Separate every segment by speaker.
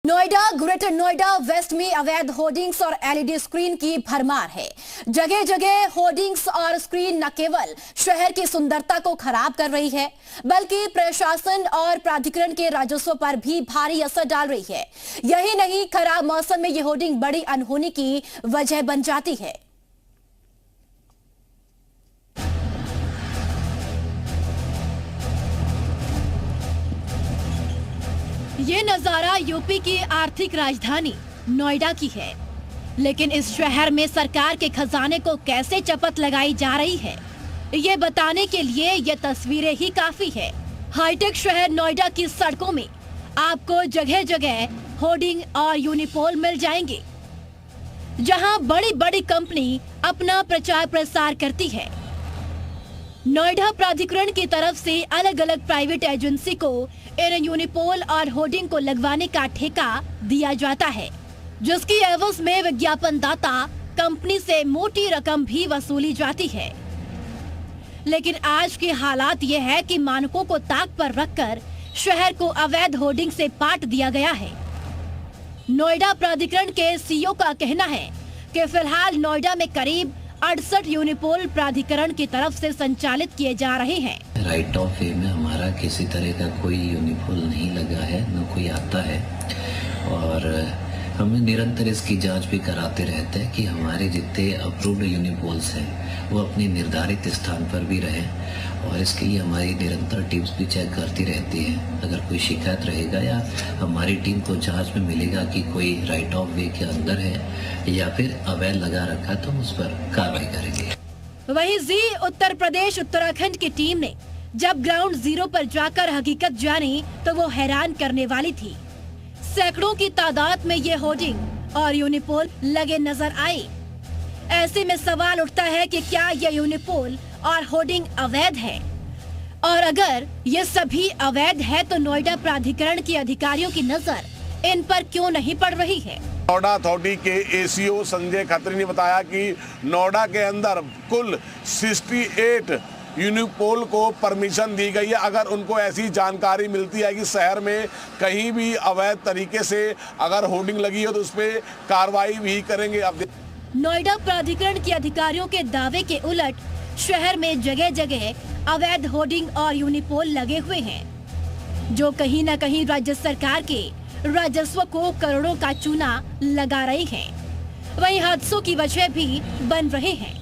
Speaker 1: Noida, greater Noida waste में अवैध hoardings और एलईडी स्क्रीन की भरमार है। जगह जगह होर्डिंग्स और स्क्रीन न केवल शहर की सुंदरता को खराब कर रही है, बल्कि प्रशासन और प्राधिकरण के राजस्व पर भी भारी असर डाल रही है। यही नहीं, खराब मौसम में ये होर्डिंग बड़ी अनहोनी की वजह बन जाती है। ये नजारा यूपी की आर्थिक राजधानी नोएडा की है, लेकिन इस शहर में सरकार के खजाने को कैसे चपत लगाई जा रही है, ये बताने के लिए ये तस्वीरें ही काफी है। हाईटेक शहर नोएडा की सड़कों में आपको जगह जगह होर्डिंग और यूनिपोल मिल जाएंगे, जहां बड़ी बड़ी कंपनी अपना प्रचार प्रसार करती है। नोएडा प्राधिकरण की तरफ से अलग अलग प्राइवेट एजेंसी को इन यूनिपोल और होर्डिंग को लगवाने का ठेका दिया जाता है, जिसकी एवज में विज्ञापन दाता कंपनी से मोटी रकम भी वसूली जाती है। लेकिन आज के हालात ये है कि मानकों को ताक पर रखकर शहर को अवैध होर्डिंग से पाट दिया गया है। नोएडा प्राधिकरण के सीईओ का कहना है कि फिलहाल नोएडा में करीब 68 यूनिपोल प्राधिकरण की तरफ से संचालित किए जा रहे हैं।
Speaker 2: राइट ऑफ वे में हमारा किसी तरह का कोई यूनिपोल नहीं लगा है, न कोई आता है, और हमें निरंतर इसकी जांच भी कराते रहते हैं कि हमारे जितने अप्रूव्ड यूनिपोल्स हैं वो अपने निर्धारित स्थान पर भी रहें, और इसके लिए हमारी निरंतर टीम्स भी चेक करती रहती है। अगर कोई शिकायत रहेगा या हमारी टीम को जांच में मिलेगा कि कोई राइट ऑफ वे के अंदर है या फिर अवैध लगा रखा, तो उस पर कार्रवाई करेंगे।
Speaker 1: वहीं जी उत्तर प्रदेश उत्तराखंड की टीम ने जब ग्राउंड जीरो पर जाकर हकीकत जानी तो वो हैरान करने वाली थी। सैकड़ों की तादाद में ये होर्डिंग और यूनिपोल लगे नजर आए। ऐसे में सवाल उठता है कि क्या ये यूनिपोल और होर्डिंग अवैध है, और अगर ये सभी अवैध है तो नोएडा प्राधिकरण के अधिकारियों की नजर इन पर क्यों नहीं पड़ रही है।
Speaker 3: नोएडा अथॉरिटी के एसीओ संजय खत्री ने बताया कि नोएडा के अंदर कुल 68 यूनिपोल को परमिशन दी गई है। अगर उनको ऐसी जानकारी मिलती है कि शहर में कहीं भी अवैध तरीके से अगर होर्डिंग लगी हो तो उस पर कार्रवाई भी करेंगे। अब
Speaker 1: नोएडा प्राधिकरण के अधिकारियों के दावे के उलट शहर में जगह जगह अवैध होर्डिंग और यूनिपोल लगे हुए हैं, जो कहीं न कहीं राज्य सरकार के राजस्व को करोड़ों का चूना लगा रहे हैं। वहीं हादसों की वजह भी बन रहे हैं।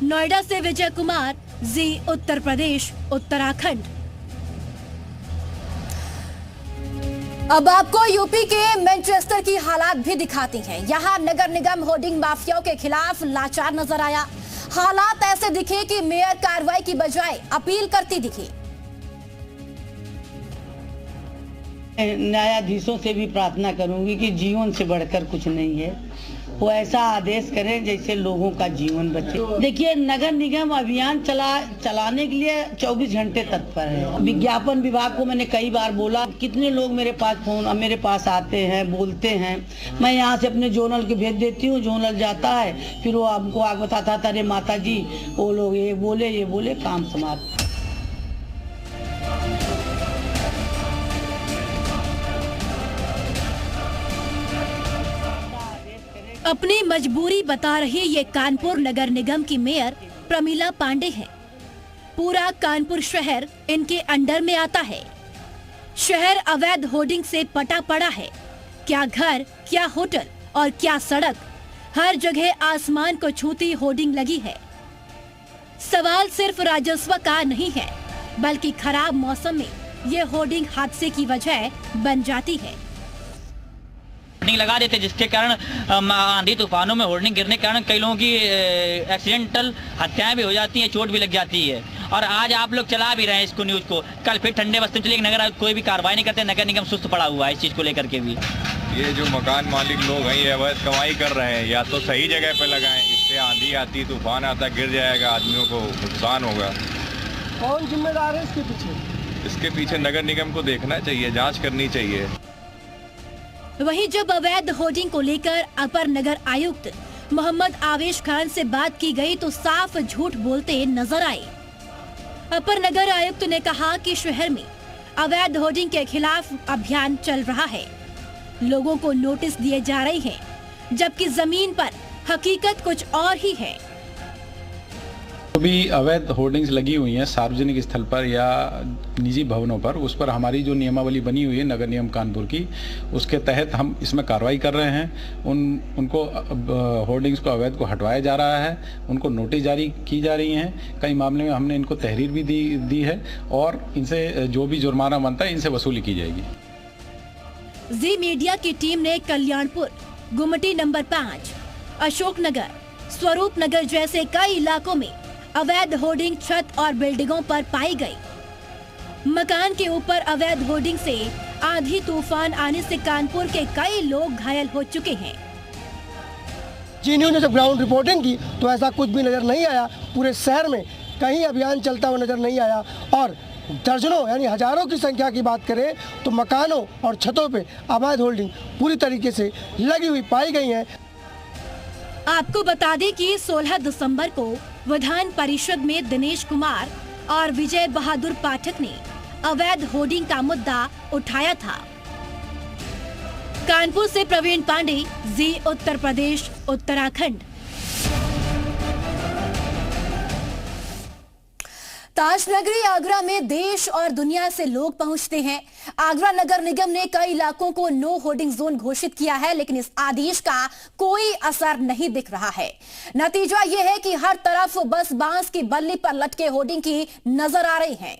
Speaker 1: नोएडा से विजय कुमार, जी उत्तर प्रदेश, उत्तराखंड। अब आपको यूपी के मैनचेस्टर की हालात भी दिखाती हैं। यहाँ नगर निगम होर्डिंग माफियाओं के खिलाफ लाचार नजर आया। हालात ऐसे दिखे कि मेयर कार्रवाई की बजाय अपील करती दिखी।
Speaker 4: न्यायाधीशों से भी प्रार्थना करूंगी कि जीवन से बढ़कर कुछ नहीं है, वो ऐसा आदेश करें जैसे लोगों का जीवन बचे। देखिए, नगर निगम अभियान चलाने के लिए 24 घंटे तत्पर है। विज्ञापन विभाग को मैंने कई बार बोला, कितने लोग मेरे पास आते हैं, बोलते हैं। मैं यहाँ से अपने जोनल के भेज देती हूँ, जोनल जाता है, फिर वो हमको आगे बताता था, अरे माता जी वो लोग ये बोले, काम समाप्त।
Speaker 1: अपनी मजबूरी बता रही ये कानपुर नगर निगम की मेयर प्रमिला पांडे है। पूरा कानपुर शहर इनके अंडर में आता है। शहर अवैध होर्डिंग से पटा पड़ा है। क्या घर, क्या होटल और क्या सड़क, हर जगह आसमान को छूती होर्डिंग लगी है। सवाल सिर्फ राजस्व का नहीं है, बल्कि खराब मौसम में ये होर्डिंग हादसे की वजह बन जाती है।
Speaker 5: होर्डिंग लगा देते, जिसके कारण आंधी तूफानों में होर्डिंग गिरने के कारण कई लोगों की एक्सीडेंटल हत्याएं भी हो जाती हैं, चोट भी लग जाती है। और आज आप लोग चला भी रहे हैं इसको न्यूज को, कल फिर ठंडे बस्ते चले, नगर आयुक्त कोई भी कार्रवाई नहीं करते। नगर निगम सुस्त पड़ा हुआ है इस चीज को लेकर के भी।
Speaker 6: ये जो मकान मालिक लोग हैं ये अवैध कमाई कर रहे हैं, या तो सही जगह पे लगाएं, इससे आंधी आती, तूफान आता, गिर जाएगा, आदमियों को नुकसान होगा।
Speaker 7: कौन जिम्मेदार है इसके पीछे?
Speaker 6: इसके पीछे नगर निगम को देखना चाहिए, जांच करनी चाहिए।
Speaker 1: वहीं जब अवैध होर्डिंग को लेकर अपर नगर आयुक्त मोहम्मद आवेश खान से बात की गई तो साफ झूठ बोलते नजर आए। अपर नगर आयुक्त ने कहा कि शहर में अवैध होर्डिंग के खिलाफ अभियान चल रहा है, लोगों को नोटिस दिए जा रहे हैं, जबकि जमीन पर हकीकत कुछ और ही है।
Speaker 8: जो भी अवैध होर्डिंग्स लगी हुई हैं सार्वजनिक स्थल पर या निजी भवनों पर, उस पर हमारी जो नियमावली बनी हुई है नगर निगम कानपुर की, उसके तहत हम इसमें कार्रवाई कर रहे हैं। उनको होर्डिंग्स को अवैध को हटवाया जा रहा है, उनको नोटिस जारी की जा रही हैं। कई मामले में हमने इनको तहरीर भी दी है और इनसे जो भी जुर्माना बनता है इनसे वसूली की जाएगी।
Speaker 1: जी मीडिया की टीम ने कल्याणपुर, गुमटी नंबर 5, अशोकनगर, स्वरूप नगर जैसे कई इलाकों में अवैध होर्डिंग छत और बिल्डिंगों पर पाई गई। मकान के ऊपर अवैध होर्डिंग से आंधी तूफान आने से कानपुर के कई लोग घायल हो चुके हैं।
Speaker 7: जी न्यूज़ ने जब ग्राउंड रिपोर्टिंग की तो ऐसा कुछ भी नजर नहीं आया। पूरे शहर में कहीं अभियान चलता हुआ नजर नहीं आया और दर्जनों यानी हजारों की संख्या की बात करें तो मकानों और छतों पे अवैध होर्डिंग पूरी तरीके से लगी हुई पाई गई है।
Speaker 1: आपको बता दें कि 16 दिसंबर को विधान परिषद में दिनेश कुमार और विजय बहादुर पाठक ने अवैध होर्डिंग का मुद्दा उठाया था। कानपुर से प्रवीण पांडे, जी उत्तर प्रदेश, उत्तराखंड। ताज नगरी आगरा में देश और दुनिया से लोग पहुंचते हैं। आगरा नगर निगम ने कई इलाकों को नो होर्डिंग जोन घोषित किया है, लेकिन इस आदेश का कोई असर नहीं दिख रहा है। नतीजा यह है कि हर तरफ बस बांस की बल्ली पर लटके होर्डिंग की नजर आ रही हैं।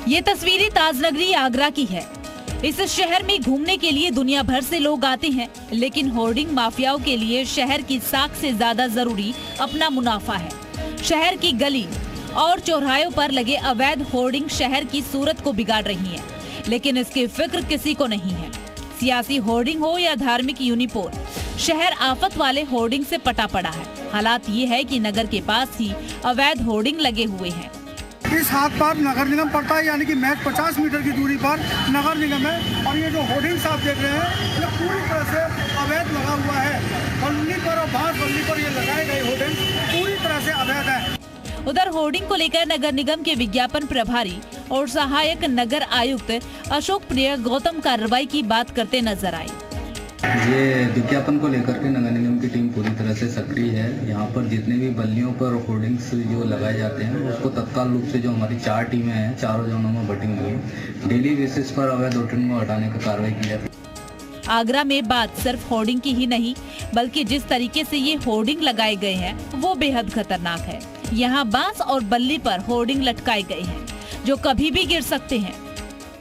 Speaker 1: ये तस्वीरें ताज नगरी आगरा की है। इस शहर में घूमने के लिए दुनिया भर से लोग आते हैं, लेकिन होर्डिंग माफियाओं के लिए शहर की साख से ज्यादा जरूरी अपना मुनाफा है। शहर की गली और चौराहों पर लगे अवैध होर्डिंग शहर की सूरत को बिगाड़ रही हैं, लेकिन इसकी फिक्र किसी को नहीं है। सियासी होर्डिंग हो या धार्मिक यूनिपोल, शहर आफत वाले होर्डिंग से पटा पड़ा है। हालात ये है कि नगर के पास ही अवैध होर्डिंग लगे हुए हैं।
Speaker 7: इस हाथ पर नगर निगम पड़ता है, यानी कि महज 50 मीटर की दूरी पर नगर निगम है। और ये जो होर्डिंग्स आप देख रहे हैं ये पूरी तरह से अवैध लगा हुआ है। बल्ली पर और बांस बल्ली पर ये लगाए गए होर्डिंग पूरी तरह से अवैध है।
Speaker 1: उधर होर्डिंग को लेकर नगर निगम के विज्ञापन प्रभारी और सहायक नगर आयुक्त अशोक प्रिय गौतम कार्रवाई की बात करते नजर आए।
Speaker 9: ये विज्ञापन को लेकर के नगर निगम की टीम पूरी तरह से सक्रिय है। यहाँ पर जितने भी बल्लियों पर होर्डिंग्स जो लगाए जाते हैं उसको तत्काल रूप से जो हमारी 4 टीमें हैं, चारों जोनों में बटी हुई हैं, डेली बेसिस पर अवैध होर्डिंग को हटाने का कार्रवाई की जाती है।
Speaker 1: आगरा में बात सिर्फ होर्डिंग की ही नहीं, बल्कि जिस तरीके से ये होर्डिंग लगाए गए हैं वो बेहद खतरनाक है। यहाँ बांस और बल्ली पर होर्डिंग लटकाए गए हैं जो कभी भी गिर सकते हैं।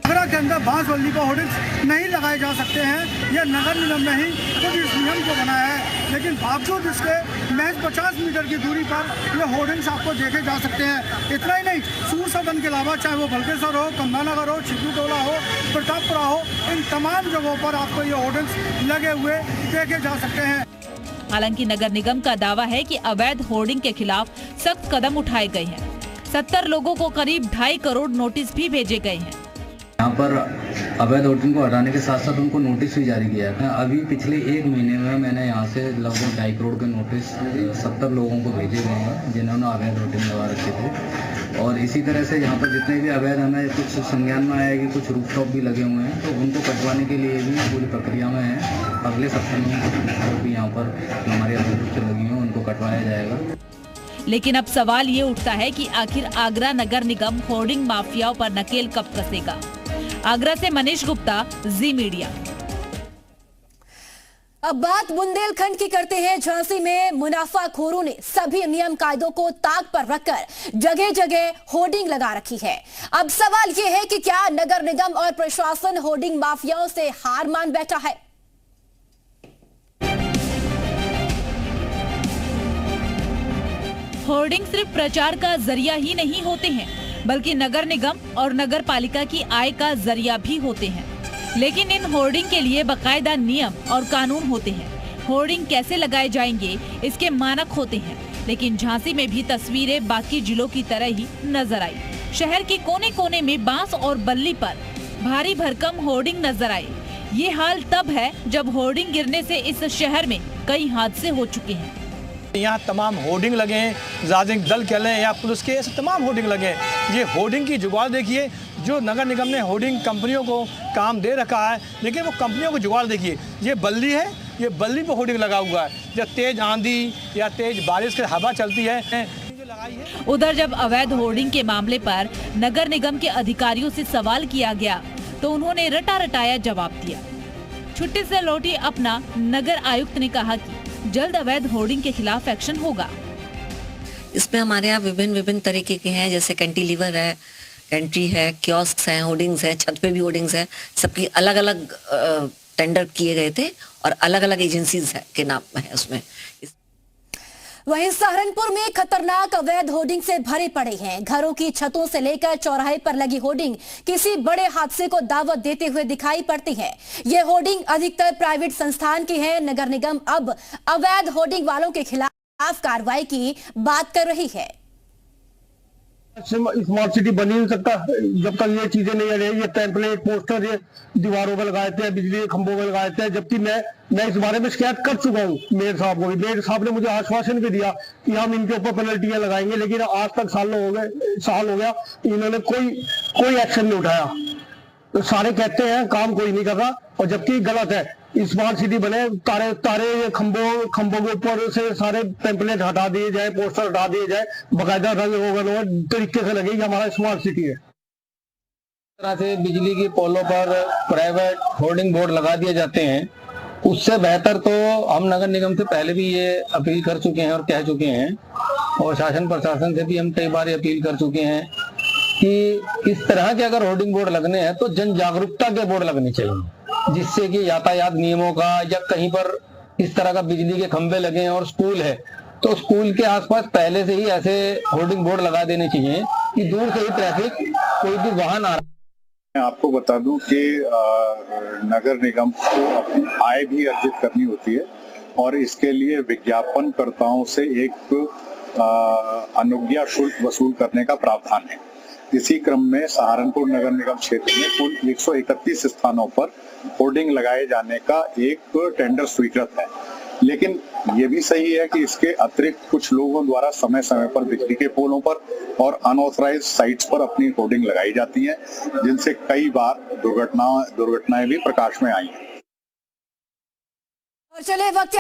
Speaker 7: आगरा के अंदर बांस बल्ली पर होर्डिंग्स नहीं लगाए जा सकते हैं। यह नगर निगम ने ही खुद इस नियम को बनाया है, लेकिन बावजूद इसके महज 50 मीटर की दूरी पर यह होर्डिंग्स आपको देखे जा सकते हैं। इतना ही नहीं, सूर सदन के अलावा चाहे वो बल्केश्वर हो, कमलानगर हो, छिपू हो, प्रतापपुरा हो, इन तमाम जगहों पर आपको ये होर्डिंग्स लगे हुए देखे जा सकते हैं।
Speaker 1: हालांकि नगर निगम का दावा है कि अवैध होर्डिंग के खिलाफ सख्त कदम उठाए गए हैं। 70 लोगों को करीब 2.5 करोड़ नोटिस भी भेजे गए हैं।
Speaker 9: यहाँ पर अवैध होर्डिंग को हटाने के साथ साथ उनको नोटिस भी जारी किया है। अभी पिछले 1 महीने में मैंने यहाँ से लगभग 2.5 करोड़ के नोटिस 70 लोगों को भेजे गए हैं जिन्होंने अवैध होर्डिंग लगा रखे थे। और इसी तरह से यहाँ पर जितने भी अवैध हमें कुछ संज्ञान में आया कि कुछ रूफटॉप भी लगे हुए हैं, तो उनको कटवाने के लिए भी पूरी प्रक्रिया में है। अगले सप्ताह में कुछ भी यहाँ पर हमारी अवैध लगी हुई उनको कटवाया जाएगा।
Speaker 1: लेकिन अब सवाल ये उठता है कि आखिर आगरा नगर निगम होर्डिंग माफियाओं पर नकेल कब कसेगा। आगरा से मनीष गुप्ता, जी मीडिया। अब बात बुंदेलखंड की करते हैं। झांसी में मुनाफाखोरों ने सभी नियम कायदों को ताक पर रखकर जगह जगह होर्डिंग लगा रखी है। अब सवाल ये है कि क्या नगर निगम और प्रशासन होर्डिंग माफियाओं से हार मान बैठा है। होर्डिंग सिर्फ प्रचार का जरिया ही नहीं होते हैं, बल्कि नगर निगम और नगर पालिका की आय का जरिया भी होते हैं। लेकिन इन होर्डिंग के लिए बकायदा नियम और कानून होते हैं। होर्डिंग कैसे लगाए जाएंगे इसके मानक होते हैं। लेकिन झांसी में भी तस्वीरें बाकी जिलों की तरह ही नजर आई। शहर के कोने कोने में बांस और बल्ली पर भारी भरकम होर्डिंग नजर आए। ये हाल तब है जब होर्डिंग गिरने से इस शहर में कई हादसे हो चुके हैं।
Speaker 10: यहाँ तमाम होर्डिंग लगे हैं, राजनीतिक दल कह लें या पुलिस के, ऐसे तमाम होर्डिंग लगे हैं। ये होर्डिंग की जुगाड़ देखिए, जो नगर निगम ने होर्डिंग कंपनियों को काम दे रखा है, लेकिन वो कंपनियों को जुगाड़ देखिए, ये बल्ली है, ये बल्ली पर होर्डिंग लगा हुआ है। जब तेज़ आंधी या तेज़ बारिश की हवा चलती है।
Speaker 11: उधर जब अवैध होर्डिंग के मामले पर नगर निगम के अधिकारियों से सवाल किया गया तो उन्होंने रटाया जवाब दिया। छुट्टी से लौटी अपना नगर आयुक्त ने कहा कि जल्द अवैध होर्डिंग के खिलाफ एक्शन होगा।
Speaker 12: इसमें हमारे यहाँ विभिन्न तरीके के हैं, जैसे कैंटिलीवर है, एंट्री है, कियोस्क हैं, होर्डिंग्स है, छत पे भी होर्डिंग्स है। सबकी अलग अलग टेंडर किए गए थे और अलग अलग एजेंसीज के नाम है उसमें।
Speaker 1: वहीं सहारनपुर में खतरनाक अवैध होर्डिंग से भरे पड़े हैं। घरों की छतों से लेकर चौराहे पर लगी होर्डिंग किसी बड़े हादसे को दावत देते हुए दिखाई पड़ती है। ये होर्डिंग अधिकतर प्राइवेट संस्थान की है। नगर निगम अब अवैध होर्डिंग वालों के खिलाफ कार्रवाई की बात कर रही है।
Speaker 7: स्मार्ट सिटी बन ही नहीं सकता जब तक ये चीजें नहीं आ रही। ये टेम्पलेट पोस्टर ये दीवारों पर लगाए थे, बिजली के खंभों पर लगाए थे, जबकि मैं इस बारे में शिकायत कर चुका हूँ मेयर साहब को। मेयर साहब ने मुझे आश्वासन भी दिया कि हम इनके ऊपर पेनल्टियां लगाएंगे, लेकिन आज तक साल हो गया इन्होंने कोई एक्शन नहीं उठाया। तो सारे कहते हैं काम कोई नहीं कर रहा, और जबकि गलत है। स्मार्ट सिटी बने, तारे खंभों के ऊपर से सारे टेम्पलेट हटा दिए जाए, पोस्टर हटा दिए जाए, बकायदा रंग रोगन तरीके से लगे कि हमारा स्मार्ट सिटी है।
Speaker 9: इस तरह से बिजली की पोलों पर प्राइवेट होर्डिंग बोर्ड लगा दिए जाते हैं, उससे बेहतर तो हम नगर निगम से पहले भी ये अपील कर चुके हैं और कह चुके हैं, और शासन प्रशासन से भी हम कई बार अपील कर चुके हैं कि इस तरह के अगर होर्डिंग बोर्ड लगने हैं तो जन जागरूकता के बोर्ड लगने चाहिए, जिससे कि यातायात नियमों का, या कहीं पर इस तरह का बिजली के खंभे लगे हैं और स्कूल है तो स्कूल के आसपास पहले से ही ऐसे होर्डिंग बोर्ड लगा देने चाहिए कि दूर से ही ट्रैफिक कोई भी वाहन आ रहा है।
Speaker 13: मैं आपको बता दूं कि नगर निगम को अपनी आय भी अर्जित करनी होती है, और इसके लिए विज्ञापनकर्ताओं से एक अनुज्ञा शुल्क वसूल करने का प्रावधान है। इसी क्रम में सहारनपुर नगर निगम क्षेत्र में कुल 131 स्थानों पर होर्डिंग लगाए जाने का एक टेंडर स्वीकृत है, लेकिन ये भी सही है कि इसके अतिरिक्त कुछ लोगों द्वारा समय समय पर बिजली के पोलों पर और अनऑथराइज्ड साइट्स पर अपनी होर्डिंग लगाई जाती है, जिनसे कई बार दुर्घटनाएं भी प्रकाश में आई हैं।
Speaker 1: और चले वक्त